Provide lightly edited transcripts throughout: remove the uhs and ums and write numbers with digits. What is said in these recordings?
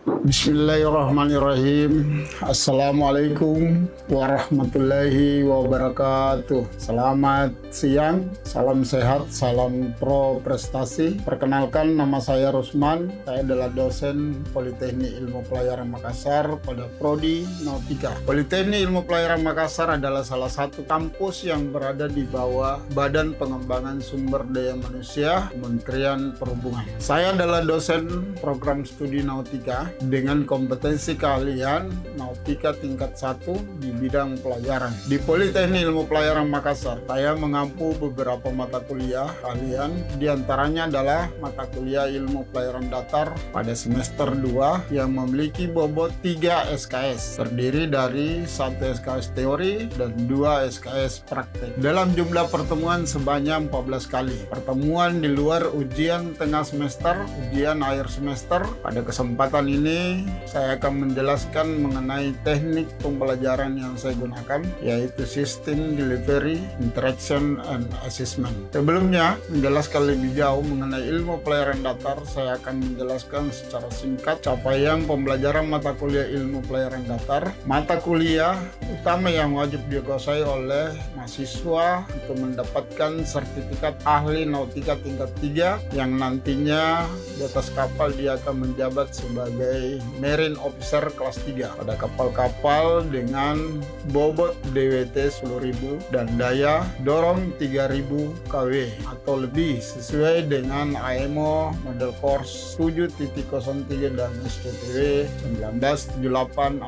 Bismillahirrahmanirrahim. Assalamualaikum warahmatullahi wabarakatuh. Selamat siang, salam sehat, salam pro prestasi. Perkenalkan, nama saya Rusman. Saya adalah dosen Politeknik Ilmu Pelayaran Makassar pada Prodi Nautika. Politeknik Ilmu Pelayaran Makassar adalah salah satu kampus yang berada di bawah Badan Pengembangan Sumber Daya Manusia Kementerian Perhubungan. Saya adalah dosen program studi Nautika dengan kompetensi keahlian Nautika tingkat 1 di bidang pelayaran. Di Politeknik Ilmu Pelayaran Makassar, saya mengampu beberapa mata kuliah keahlian, diantaranya adalah mata kuliah Ilmu Pelayaran Datar pada semester 2 yang memiliki bobot 3 SKS, terdiri dari 1 SKS teori dan 2 SKS praktek. Dalam jumlah pertemuan sebanyak 14 kali. Pertemuan di luar ujian tengah semester, ujian akhir semester. Pada kesempatan ini saya akan menjelaskan mengenai teknik pembelajaran yang saya gunakan, yaitu sistem delivery, interaction, and assessment. Sebelumnya menjelaskan lebih jauh mengenai ilmu pelayaran datar, saya akan menjelaskan secara singkat capaian pembelajaran mata kuliah ilmu pelayaran datar. Mata kuliah utama yang wajib dikuasai oleh mahasiswa untuk mendapatkan sertifikat ahli nautika tingkat 3 yang nantinya di atas kapal dia akan menjabat sebagai Marine Officer kelas 3 pada kapal-kapal dengan bobot DWT 10.000 dan daya dorong 3.000 kW atau lebih sesuai dengan IMO Model Course 7.03 dan STTW 1978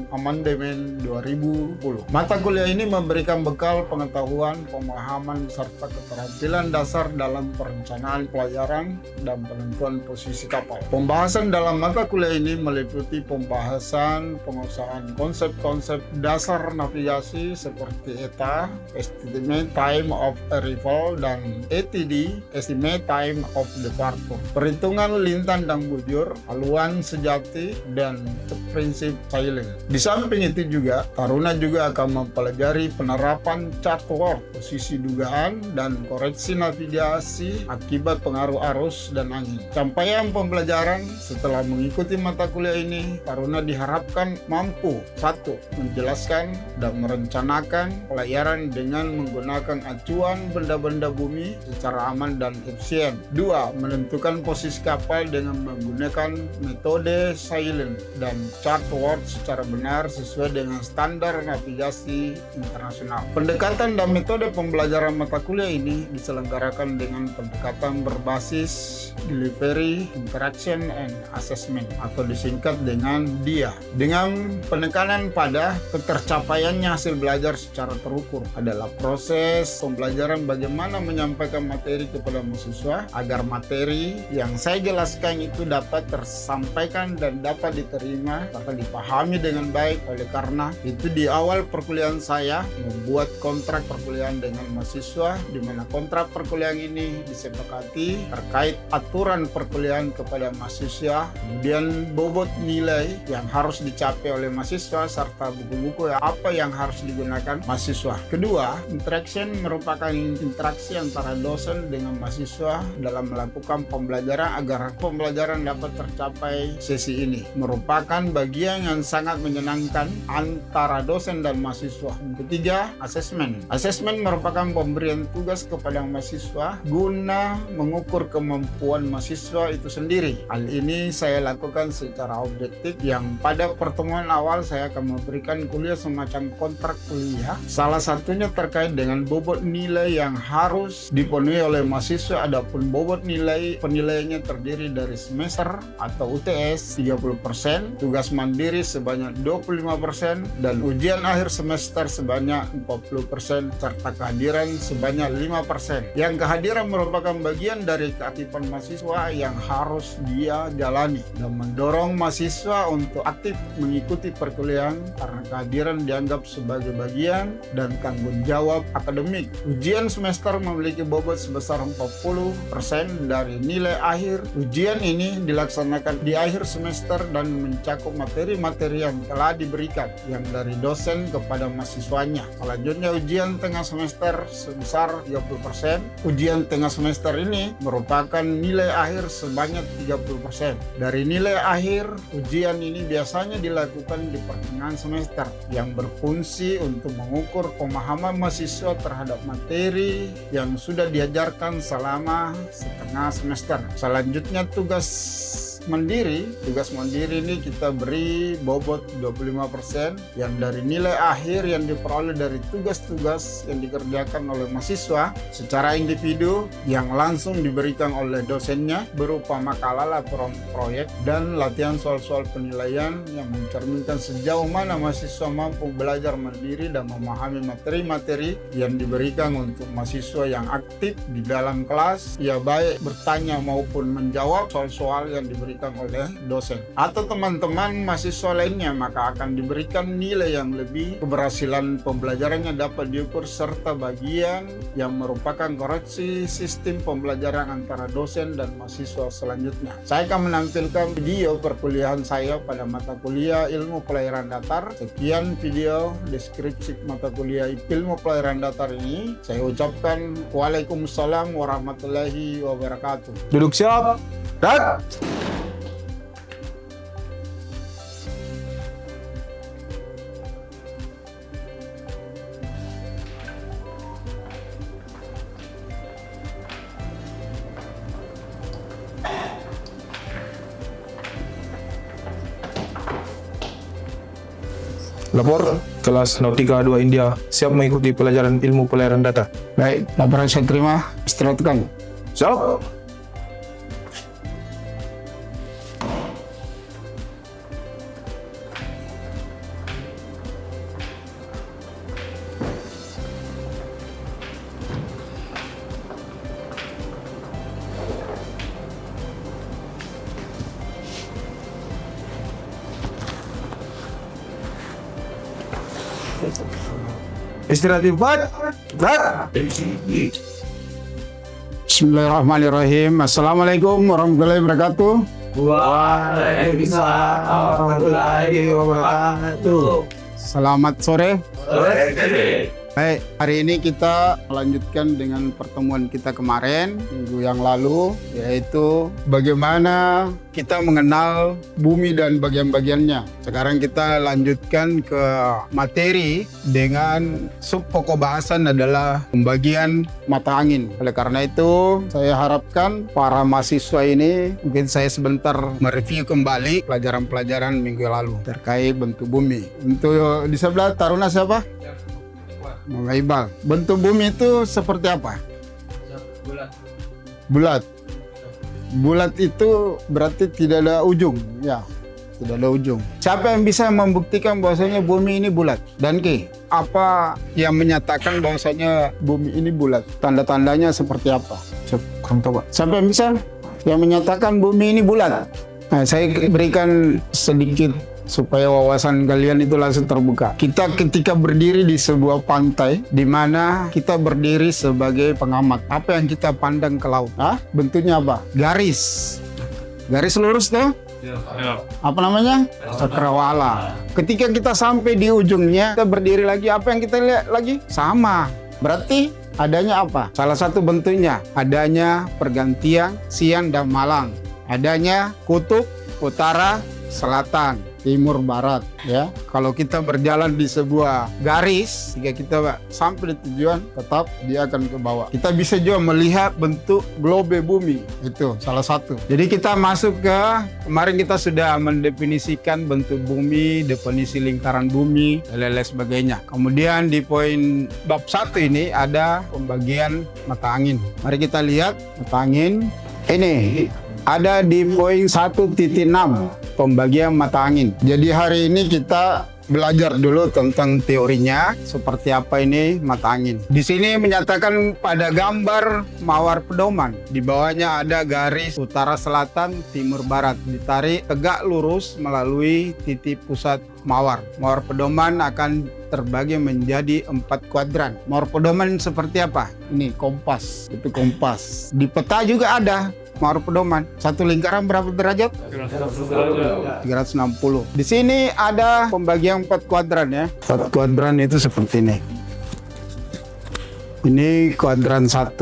Amandemen 2010. Mata kuliah ini memberikan bekal pengetahuan, pemahaman, serta keterampilan dasar dalam perencanaan pelayaran dan penentuan posisi kapal. Pembahasan dalam mata kuliah ini meliputi pembahasan pengusahaan konsep-konsep dasar navigasi seperti ETA, Estimate Time of Arrival, dan ETD, Estimate Time of Departure, perhitungan lintang dan bujur, haluan sejati, dan prinsip sailing. Di samping itu juga, Taruna juga akan mempelajari penerapan chart work, posisi dugaan, dan koreksi navigasi akibat pengaruh arus dan angin. Capaian pembelajaran setelah mengikuti mata kuliah ini, Taruna diharapkan mampu 1. Menjelaskan dan merencanakan pelayaran dengan menggunakan acuan benda-benda bumi secara aman dan efisien. 2. Menentukan posisi kapal dengan menggunakan metode sailing dan chart work secara benar sesuai dengan standar navigasi internasional. Pendekatan dan metode pembelajaran mata kuliah ini diselenggarakan dengan pendekatan berbasis delivery, interaction, and assessment atau disingkat dengan DIA, dengan penekanan pada ketercapaiannya hasil belajar secara terukur. Adalah proses pembelajaran bagaimana menyampaikan materi kepada mahasiswa agar materi yang saya jelaskan itu dapat tersampaikan dan dapat diterima serta dipahami dengan baik. Oleh karena itu di awal perkuliahan saya membuat kontrak perkuliahan dengan mahasiswa, di mana kontrak perkuliahan ini disepakati terkait aturan perkuliahan kepada mahasiswa, kemudian bobot nilai yang harus dicapai oleh mahasiswa serta buku-buku apa yang harus digunakan mahasiswa. Kedua, interaction merupakan interaksi antara dosen dengan mahasiswa dalam melakukan pembelajaran agar pembelajaran dapat tercapai. Sesi ini merupakan bagian yang sangat menyenangkan antara dosen dan mahasiswa. Ketiga, assessment. Assessment merupakan pemberian tugas kepada mahasiswa guna mengukur kemampuan mahasiswa itu sendiri. Hal ini saya lakukan secara objektif yang pada pertemuan awal saya akan memberikan kuliah semacam kontrak kuliah. Salah satunya terkait dengan bobot nilai yang harus dipenuhi oleh mahasiswa. Adapun bobot nilai penilaiannya terdiri dari semester atau UTS 30%, tugas mandiri sebanyak 25%, dan ujian akhir semester sebanyak 40% serta kehadiran sebanyak 5%. Yang kehadiran merupakan bagian dari keaktifan mahasiswa yang harus dia jalani dan mendorong mahasiswa untuk aktif mengikuti perkuliahan karena kehadiran dianggap sebagai bagian dan tanggung jawab akademik. Ujian semester memiliki bobot sebesar 40% dari nilai akhir. Ujian ini dilaksanakan di akhir semester dan mencakup materi-materi yang telah diberikan yang dari dosen kepada mahasiswanya. Selanjutnya ujian tengah semester sebesar 30%. Ujian tengah semester ini merupakan nilai akhir sebanyak 30%. Dari nilai akhir ujian ini biasanya dilakukan di pertengahan semester yang berfungsi untuk mengukur pemahaman mahasiswa terhadap materi yang sudah diajarkan selama setengah semester. Selanjutnya tugas mandiri ini kita beri bobot 25% yang dari nilai akhir yang diperoleh dari tugas-tugas yang dikerjakan oleh mahasiswa secara individu yang langsung diberikan oleh dosennya berupa makalah, laporan proyek, dan latihan soal-soal penilaian yang mencerminkan sejauh mana mahasiswa mampu belajar mandiri dan memahami materi-materi yang diberikan untuk mahasiswa yang aktif di dalam kelas, ya baik bertanya maupun menjawab soal-soal yang diberikan oleh dosen atau teman-teman mahasiswa lainnya, maka akan diberikan nilai yang lebih. Keberhasilan pembelajarannya dapat diukur serta bagian yang merupakan koreksi sistem pembelajaran antara dosen dan mahasiswa selanjutnya. Saya akan menampilkan video perkuliahan saya pada mata kuliah Ilmu Pelayaran Datar. Sekian video deskripsi mata kuliah Ilmu Pelayaran Datar ini. Saya ucapkan Waalaikumsalam warahmatullahi wabarakatuh. Duduk siap. Dan lapor kelas Nautika 2 India siap mengikuti pelajaran ilmu pelayaran data. Baik, laporan saya terima. Istirahatkan. Siap. Istirahat cepat. Bismillahirrahmanirrahim. Assalamualaikum warahmatullahi wabarakatuh. Waalaikumsalam warahmatullahi wabarakatuh. Selamat sore. Baik, hari ini kita melanjutkan dengan pertemuan kita kemarin, minggu yang lalu, yaitu bagaimana kita mengenal bumi dan bagian-bagiannya. Sekarang kita lanjutkan ke materi dengan sub pokok bahasan adalah pembagian mata angin. Oleh karena itu, saya harapkan para mahasiswa ini, mungkin saya sebentar mereview kembali pelajaran-pelajaran minggu lalu terkait bentuk bumi. Untuk di sebelah Taruna siapa? Mulai Iqbal. Bentuk bumi itu seperti apa? Bulat. Bulat itu berarti tidak ada ujung, ya. Tidak ada ujung. Siapa yang bisa membuktikan bahwasanya bumi ini bulat? Dan apa yang menyatakan bahwasanya bumi ini bulat? Tanda-tandanya seperti apa? Coba. Siapa yang bisa yang menyatakan bumi ini bulat? Nah, saya berikan sedikit supaya wawasan kalian itu langsung terbuka. Kita ketika berdiri di sebuah pantai, di mana kita berdiri sebagai pengamat, apa yang kita pandang ke laut? Bentuknya apa? Garis. Garis lurus tuh? Ya. Apa namanya? Cakrawala. Ketika kita sampai di ujungnya, kita berdiri lagi, apa yang kita lihat lagi? Sama. Berarti adanya apa? Salah satu bentuknya adanya pergantian siang dan malam. Adanya kutub, utara, selatan, timur, barat, ya. Kalau kita berjalan di sebuah garis, jika kita sampai di tujuan, tetap dia akan ke bawah. Kita bisa juga melihat bentuk globe bumi, itu salah satu. Jadi kita masuk ke, kemarin kita sudah mendefinisikan bentuk bumi, definisi lingkaran bumi, dan lain sebagainya. Kemudian di poin bab 1 ini ada pembagian mata angin. Mari kita lihat mata angin ini. Ada di poin 1.6 pembagian mata angin. Jadi hari ini kita belajar dulu tentang teorinya, seperti apa ini mata angin. Di sini menyatakan pada gambar mawar pedoman, di bawahnya ada garis utara selatan timur barat, ditarik tegak lurus melalui titik pusat mawar. Mawar pedoman akan terbagi menjadi 4 kuadran. Mawar pedoman seperti apa? Ini kompas, itu kompas. Di peta juga ada mawar pedoman. Satu lingkaran berapa derajat? 360. Di sini ada pembagian 4 kuadran ya. 4 kuadran itu seperti ini. Ini kuadran 1.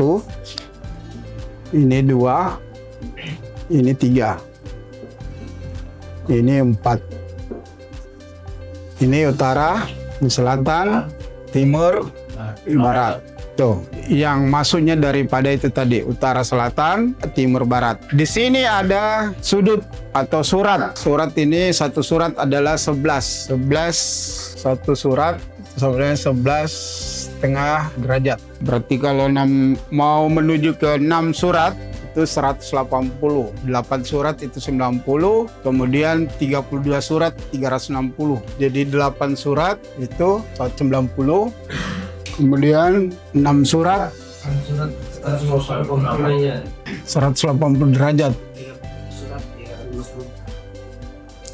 Ini 2. Ini 3. Ini 4. Ini utara, selatan, timur, barat. Tuh, yang masuknya daripada itu tadi, utara, selatan, timur, barat. Di sini ada sudut atau surat. Surat ini, satu surat adalah 11. 11, satu surat, sebenarnya 11,5 derajat. Berarti kalau mau menuju ke 6 surat, itu 180, 8 surat itu 90, kemudian 32 surat 360. Jadi 8 surat itu 190, kemudian 6 surat 180 derajat.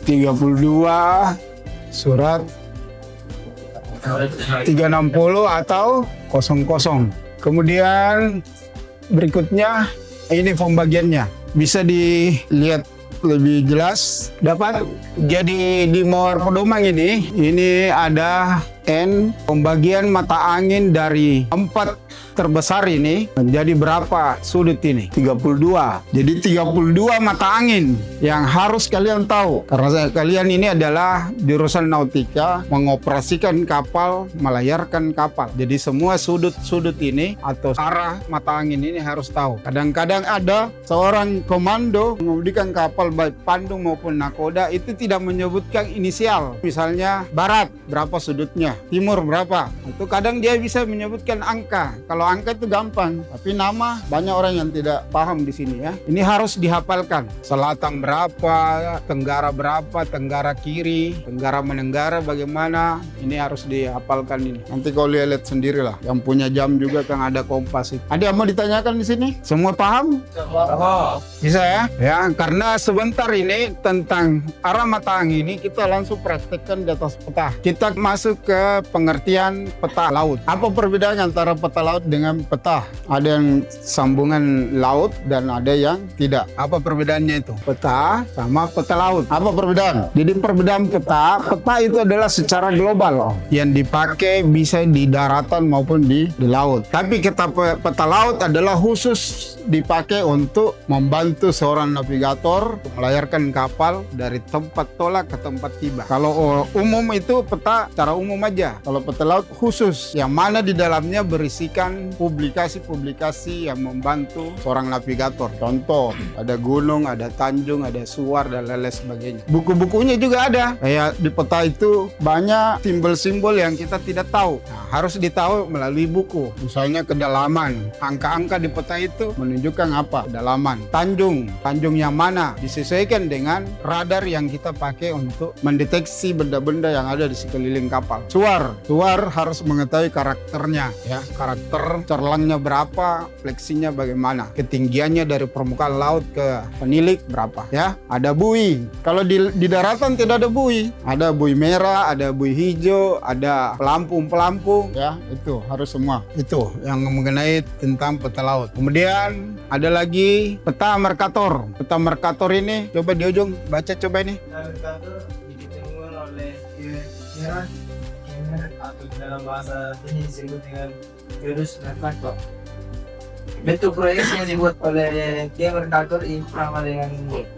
32 surat 360 atau 00. Kemudian berikutnya ini pembagiannya, bisa dilihat lebih jelas. Dapat jadi di mawar pedomang ini ada N, pembagian mata angin dari 4 terbesar ini menjadi berapa sudut ini? 32. Jadi 32 mata angin yang harus kalian tahu. Karena kalian ini adalah jurusan nautika, mengoperasikan kapal, melayarkan kapal. Jadi semua sudut-sudut ini atau arah mata angin ini harus tahu. Kadang-kadang ada seorang komando mengemudikan kapal baik Pandung maupun nakoda itu tidak menyebutkan inisial. Misalnya barat, berapa sudutnya? Timur berapa? Itu kadang dia bisa menyebutkan angka. Kalau angka itu gampang, tapi nama banyak orang yang tidak paham di sini ya. Ini harus dihafalkan. Selatan berapa, tenggara berapa, tenggara kiri, tenggara menenggara bagaimana. Ini harus dihafalkan ini. Nanti kau lihat sendirilah. Yang punya jam juga kan ada kompas itu. Ada yang mau ditanyakan di sini? Semua paham? Bisa ya? Ya, karena sebentar ini tentang arah mata angin ini kita langsung praktekkan di atas peta. Kita masuk ke pengertian peta laut. Apa perbedaannya antara peta laut dengan peta? Ada yang sambungan laut dan ada yang tidak. Apa perbedaannya itu? Peta sama peta laut. Apa perbedaan? Jadi perbedaan peta itu adalah secara global yang dipakai bisa di daratan maupun di laut. Tapi kita peta laut adalah khusus dipakai untuk membantu seorang navigator melayarkan kapal dari tempat tolak ke tempat tiba. Kalau umum itu peta secara umum aja. Kalau peta laut khusus yang mana di dalamnya berisikan publikasi-publikasi yang membantu seorang navigator. Contoh, ada gunung, ada tanjung, ada suar dan lain sebagainya. Buku-bukunya juga ada. Kayak di peta itu banyak simbol-simbol yang kita tidak tahu. Nah, harus ditahu melalui buku. Misalnya kedalaman. Angka-angka di peta itu menunjukkan apa? Kedalaman. Tanjung yang mana? Disesuaikan dengan radar yang kita pakai untuk mendeteksi benda-benda yang ada di sekeliling kapal. Suar harus mengetahui karakternya ya. Karakter cerlangnya berapa, fleksinya bagaimana, ketinggiannya dari permukaan laut ke penilik berapa ya. Ada buoy. Kalau di daratan tidak ada buoy. Ada buoy merah, ada buoy hijau, ada pelampung ya. Itu harus semua. Itu yang mengenai tentang peta laut. Kemudian ada lagi peta Mercator. Peta Mercator ini coba di ujung baca coba ini. Mercator ditemukan oleh Kieran atau dalam bahasa ini disebut dengan virus Mercator. Bentuk proyeksi yang dibuat oleh Mercator ini sama dengan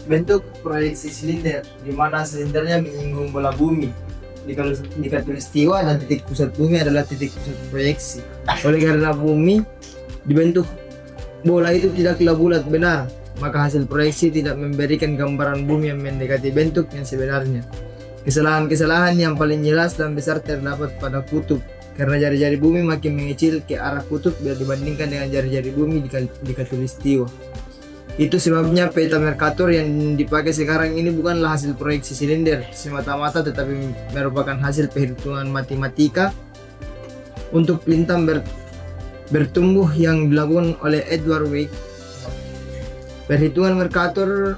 bentuk proyeksi silinder, di mana silindernya menyinggung bola bumi. Di khatulistiwa dan titik pusat bumi adalah titik pusat proyeksi. Oleh karena bumi dibentuk bola itu tidaklah bulat benar, maka hasil proyeksi tidak memberikan gambaran bumi yang mendekati bentuk yang sebenarnya. Kesalahan-kesalahan yang paling jelas dan besar terdapat pada kutub, karena jari-jari bumi makin mengecil ke arah kutub bila dibandingkan dengan jari-jari bumi di khatulistiwa. Itu sebabnya peta Mercator yang dipakai sekarang ini bukanlah hasil proyeksi silinder semata-mata, tetapi merupakan hasil perhitungan matematika untuk lintang bertumbuh yang dilakukan oleh Edward Wake. Perhitungan Mercator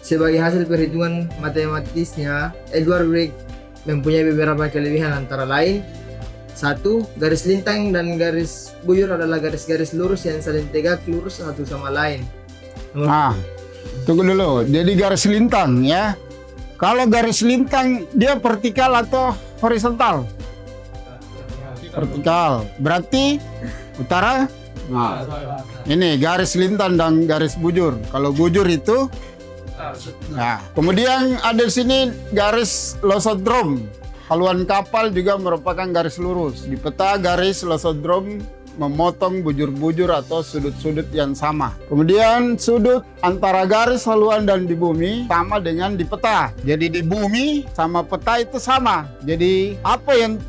sebagai hasil perhitungan matematisnya, Edward Wake mempunyai beberapa kelebihan, antara lain: 1. Garis lintang dan garis buyur adalah garis-garis lurus yang saling tegak lurus satu sama lain. Tunggu dulu. Jadi garis lintang ya. Kalau garis lintang dia vertikal atau horizontal? Vertikal. Berarti utara. Nah, ini garis lintang dan garis bujur. Kalau bujur itu Nah, kemudian ada di sini garis losodrom. Haluan kapal juga merupakan garis lurus. Di peta garis losodrom memotong bujur-bujur atau sudut-sudut yang sama. Kemudian sudut antara garis haluan dan di bumi sama dengan di peta. Jadi di bumi sama peta itu sama. Jadi apa yang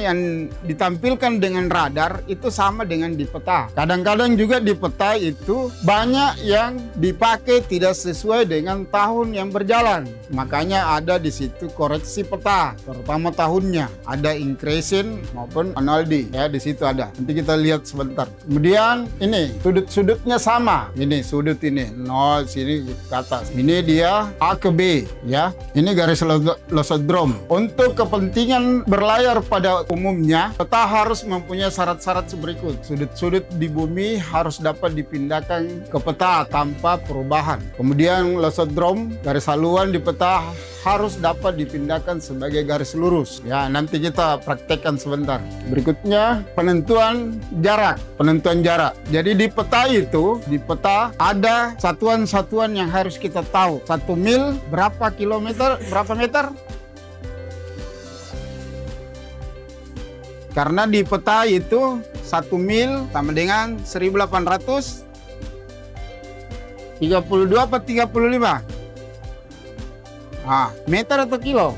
yang ditampilkan dengan radar itu sama dengan di peta. Kadang-kadang juga di peta itu banyak yang dipakai tidak sesuai dengan tahun yang berjalan. Makanya ada di situ koreksi peta, terutama tahunnya. Ada increasing maupun annuality ya. Di situ ada. Nanti kita lihat sebentar. Kemudian ini sudut-sudutnya sama. Ini sudut ini nol sini ke atas. Ini dia A ke B ya. Ini garis losodrom. Untuk kepentingan berlayar pada umumnya, peta harus mempunyai syarat-syarat berikut. Sudut-sudut di bumi harus dapat dipindahkan ke peta tanpa perubahan. Kemudian losodrom, garis haluan di peta harus dapat dipindahkan sebagai garis lurus. Ya, nanti kita praktekkan sebentar. Berikutnya, penentuan jarak. Penentuan jarak. Jadi di peta itu, di peta ada satuan-satuan yang harus kita tahu. 1 mil berapa kilometer, berapa meter? Karena di peta itu 1 mil sama dengan 1832 apa 35? Meter atau kilo?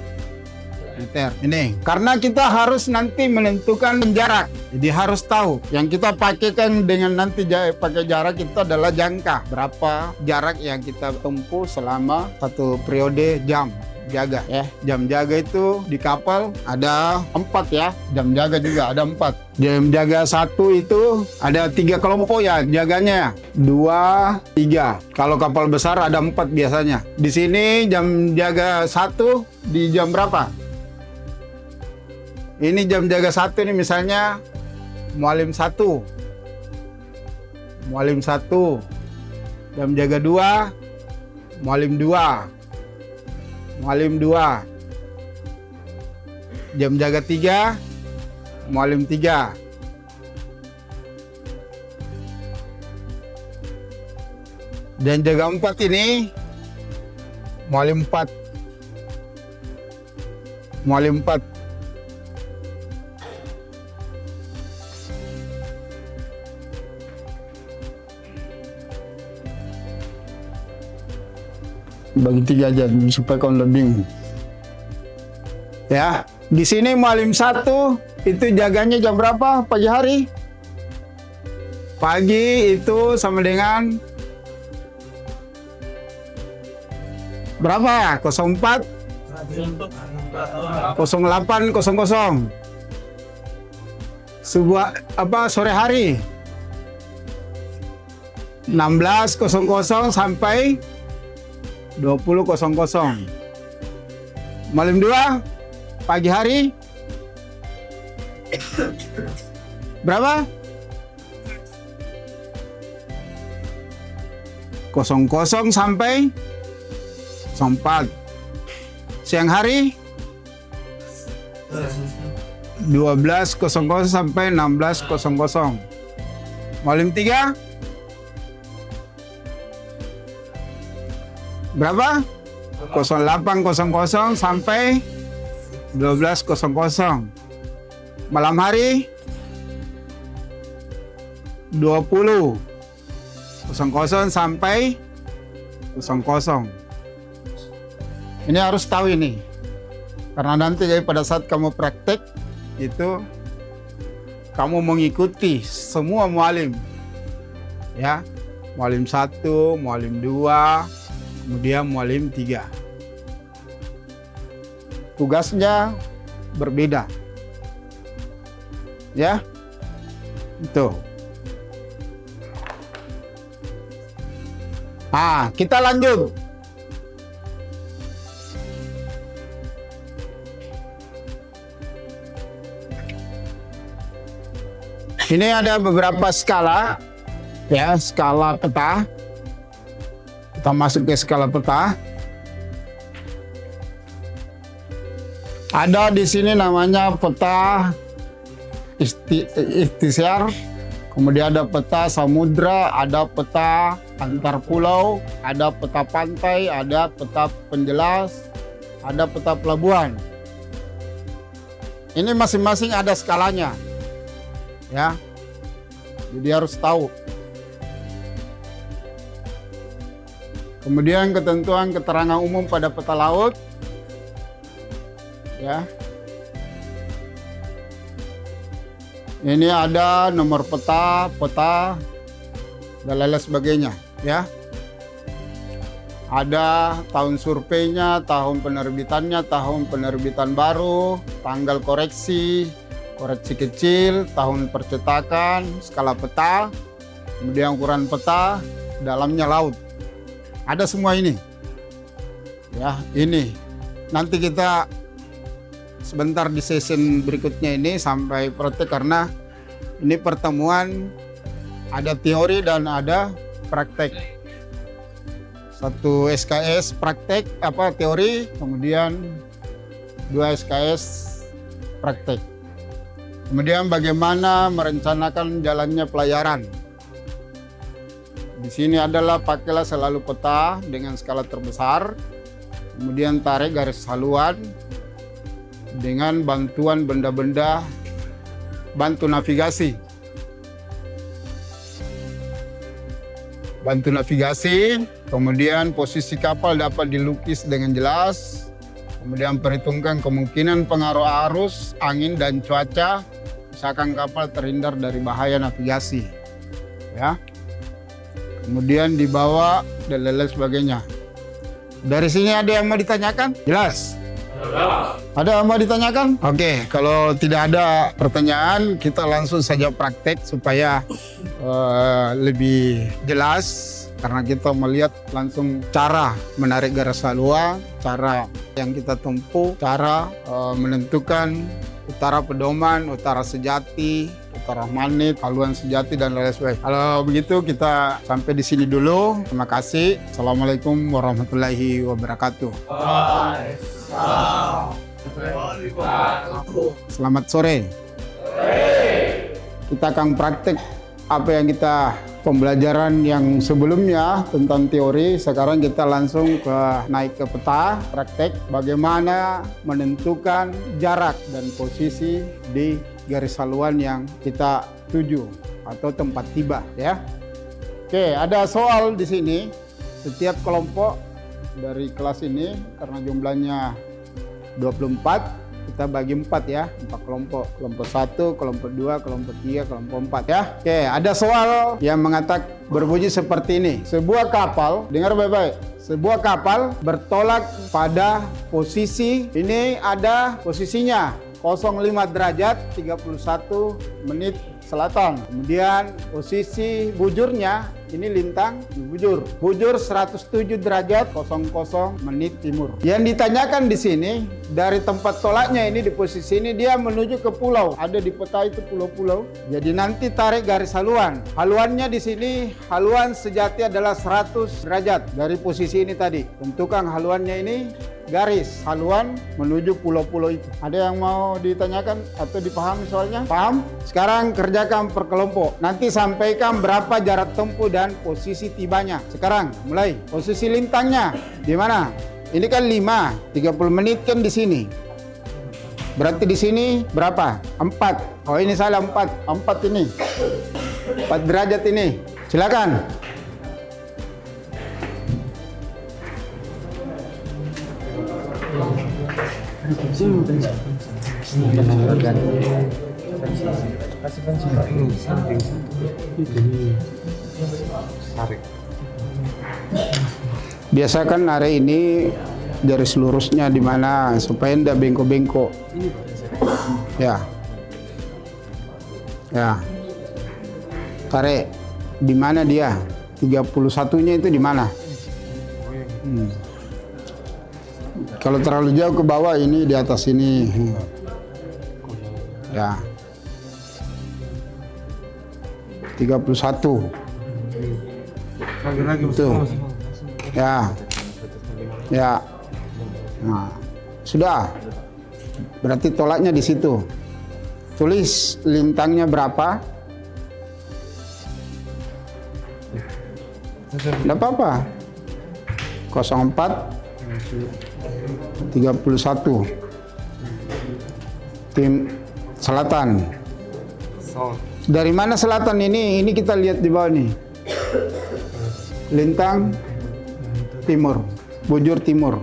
Meter. Ini karena kita harus nanti menentukan jarak, jadi harus tahu. Yang kita pakaikan dengan nanti pakai jarak itu adalah jangka. Berapa jarak yang kita tempuh selama satu periode jam jaga ya. Jam jaga itu di kapal ada 4 ya. Jam jaga juga ada 4. Jam jaga 1 itu ada 3 kelompok ya jaganya. 2, 3. Kalau kapal besar ada 4 biasanya. Di sini jam jaga 1 di jam berapa? Ini jam jaga 1 ini misalnya Mualim 1. Mualim 1. Jam jaga 2 Mualim 2. Mualim 2. Jam jaga 3 Mualim 3. Dan jaga 4 ini Mualim 4. Mualim 4. Bagi 3 aja supaya kau lebih. Ya, di sini Mualim 1 itu jaganya jam berapa pagi hari? Pagi itu sama dengan berapa? 04 0800. Sebuah sore hari 16.00 sampai 20.00. Mualim 2 pagi hari berapa? 00 sampai 04. Siang hari 12.00 sampai 16.00. Mualim 3 berapa? 08.00 sampai 12.00. Malam hari 20.00 sampai 00. Ini harus tahu ini. Karena nanti pada saat kamu praktek itu kamu mengikuti semua mualim. Ya. Mualim 1, mualim 2, kemudian mualim 3. Tugasnya berbeda. Ya. Itu. Kita lanjut. Ini ada beberapa skala. Ya, skala peta. Kita masuk ke skala peta. Ada di sini namanya peta ikhtisyar, Kemudian ada peta samudra, ada peta antar pulau, ada peta pantai, ada peta penjelas, ada peta pelabuhan. Ini masing-masing ada skalanya, ya. Jadi harus tahu. Kemudian ketentuan keterangan umum pada peta laut, ya. Ini ada nomor peta, dan lain sebagainya, ya. Ada tahun surveinya, tahun penerbitannya, tahun penerbitan baru, tanggal koreksi, koreksi kecil, tahun percetakan, skala peta, kemudian ukuran peta, dalamnya laut. Ada semua ini. Ya, ini. Nanti kita sebentar di session berikutnya ini sampai praktek, karena ini pertemuan ada teori dan ada praktek. Satu SKS praktek teori, kemudian 2 SKS praktek. Kemudian bagaimana merencanakan jalannya pelayaran. Di sini adalah pakailah selalu peta dengan skala terbesar. Kemudian tarik garis haluan dengan bantuan benda-benda bantu navigasi. Bantu navigasi, kemudian posisi kapal dapat dilukis dengan jelas. Kemudian perhitungkan kemungkinan pengaruh arus, angin, dan cuaca. Misalkan kapal terhindar dari bahaya navigasi. Ya. Kemudian dibawa dan lain sebagainya. Dari sini ada yang mau ditanyakan? Jelas? Ada yang mau ditanyakan? Oke, kalau tidak ada pertanyaan, kita langsung saja praktek supaya lebih jelas. Karena kita melihat langsung cara menarik garis haluan, cara yang kita tempuh, cara menentukan utara pedoman, utara sejati, utara manit, haluan sejati, dan lain sebagainya. Kalau begitu kita sampai di sini dulu. Terima kasih. Assalamualaikum warahmatullahi wabarakatuh. Selamat sore. Kita akan praktek apa yang kita pembelajaran yang sebelumnya tentang teori. Sekarang kita langsung naik ke peta, praktek bagaimana menentukan jarak dan posisi di garis haluan yang kita tuju atau tempat tiba, ya. Oke, ada soal di sini. Setiap kelompok dari kelas ini, karena jumlahnya 24, kita bagi 4 ya, 4 kelompok. Kelompok 1, kelompok 2, kelompok 3, kelompok 4 ya. Oke, ada soal yang mengatakan berbunyi seperti ini. Sebuah kapal, dengar baik-baik. Sebuah kapal bertolak pada posisi, ini ada posisinya 05 derajat 31 menit selatan. Kemudian posisi bujurnya, ini lintang bujur. Bujur 107 derajat 00 menit timur. Yang ditanyakan di sini, dari tempat tolaknya ini di posisi ini dia menuju ke pulau. Ada di peta itu pulau-pulau. Jadi nanti tarik garis haluan. Haluannya di sini, haluan sejati adalah 100 derajat dari posisi ini tadi. Tentukan haluannya ini, garis haluan menuju pulau-pulau itu. Ada yang mau ditanyakan atau dipahami soalnya? Paham? Sekarang kerjakan per kelompok. Nanti sampaikan berapa jarak tempuh dan posisi tibanya. Sekarang mulai. Posisi lintangnya di mana? Ini kan 5, 30 menit kan di sini. Berarti di sini berapa? 4. Oh ini salah 4. 4 ini. 4 derajat ini. Silakan. Biasakan hari ini garis lurusnya di mana supaya tidak bengkok-bengkok. Ya. Ya. Tarik di mana dia? 31-nya itu di mana? Kalau terlalu jauh ke bawah, ini di atas ini. Ya. 31. Tuh. Ya. Ya. Nah, sudah. Berarti tolaknya di situ. Tulis lintangnya berapa. Tidak apa-apa. 04 31 tim selatan. Dari mana selatan ini? Ini kita lihat di bawah nih. Lintang timur, bujur timur.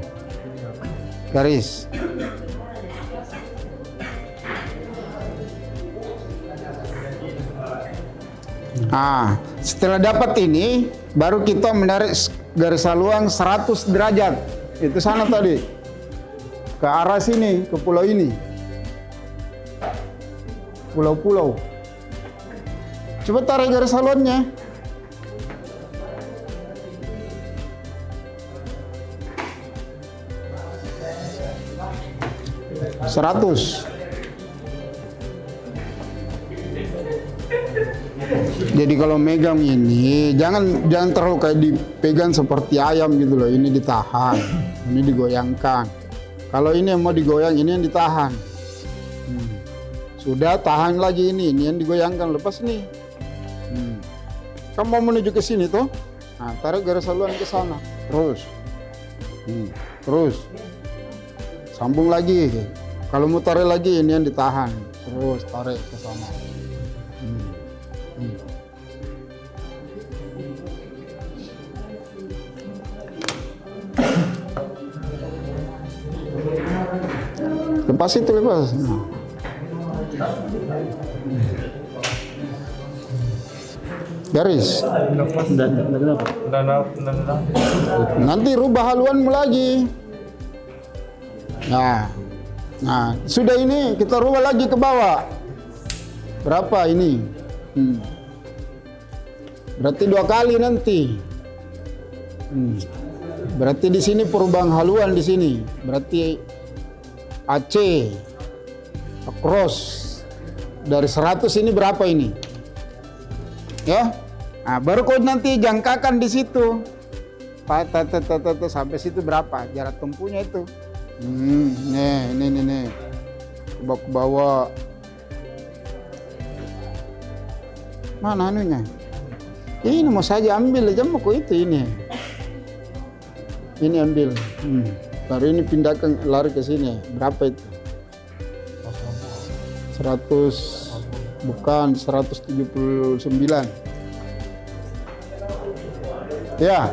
Garis. Nah, setelah dapat ini, baru kita menarik garis haluan 100 derajat. Itu sana tadi. Ke arah sini, ke pulau ini. Pulau-pulau. Coba tarik garis haluannya. Seratus. Jadi kalau megang ini jangan terlalu kayak dipegang seperti ayam gitu loh. Ini ditahan, ini digoyangkan. Kalau ini yang mau digoyang, ini yang ditahan. Sudah tahan lagi ini yang digoyangkan, lepas nih. Kamu mau menuju ke sini tuh? Nah, tarik garis haluan ke sana, terus, terus, sambung lagi. Kalau mau tarik lagi ini yang ditahan, terus tarik ke sana. Lepas itu lepas. Garis. Nanti rubah haluanmu lagi. Nah, sudah ini kita rubah lagi ke bawah. Berapa ini? Berarti 2 kali nanti. Berarti di sini perubahan haluan di sini. Berarti AC across dari 100 ini berapa ini? Ya. Nah, baru kau nanti jangkakan di situ. Sampai situ berapa jarak tempuhnya itu? Nih. Coba ke bawah. Mana anunya? Ini mau saja ambil aja mau kok itu ini. Ini ambil. Baru ini pindahkan lari ke sini. Berapa itu? 100 bukan 179. Ya.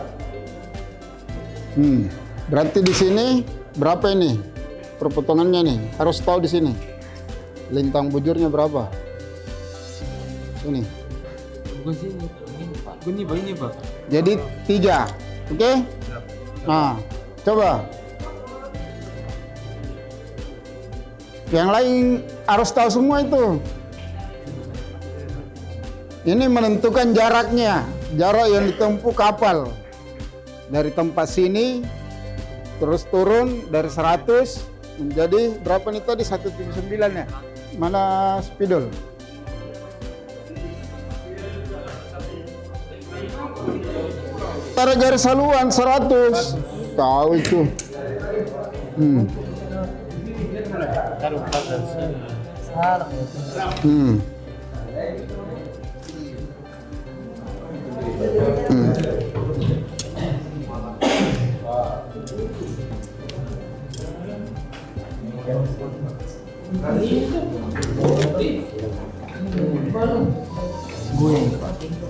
Berarti di sini berapa ini? Perpotongannya nih. Harus tahu di sini. Lintang bujurnya berapa? Sini. Ini Pak. Jadi 3. Oke? Nah, coba. Yang lain harus tahu semua itu. Ini menentukan jaraknya. Jarak yang ditempuh kapal. Dari tempat sini, terus turun dari 100, menjadi berapa nih tadi? 179 ya? Mana spidol? Tarik garis haluan 100. Tahu itu. Gue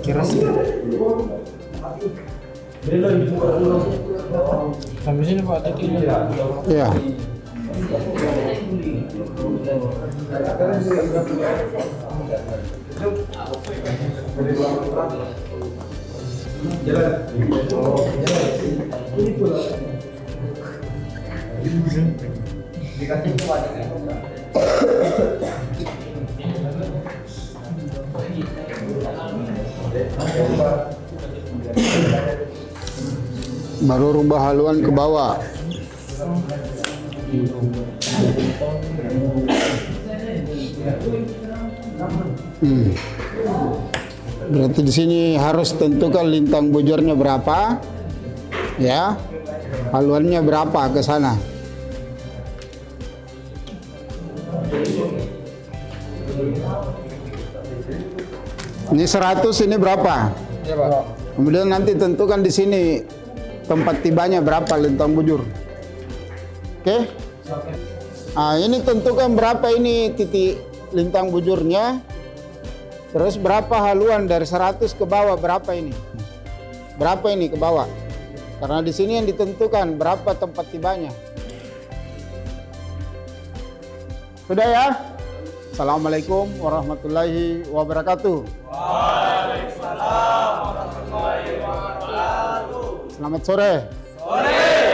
kira sih. Sampai sini Pak titiknya. Iya. Baru rubah haluan ke bawah. Berarti di sini harus tentukan lintang bujurnya berapa, ya, haluannya berapa ke sana. Ini 100, ini berapa? Ya Pak. Kemudian nanti tentukan di sini tempat tibanya berapa lintang bujur. Oke? Nah, ini tentukan berapa ini titik lintang bujurnya. Terus berapa haluan dari 100 ke bawah, berapa ini? Berapa ini ke bawah? Karena di sini yang ditentukan berapa tempat tibanya. Sudah ya? Assalamualaikum warahmatullahi wabarakatuh. Waalaikumsalam warahmatullahi wabarakatuh. Selamat sore. Sore.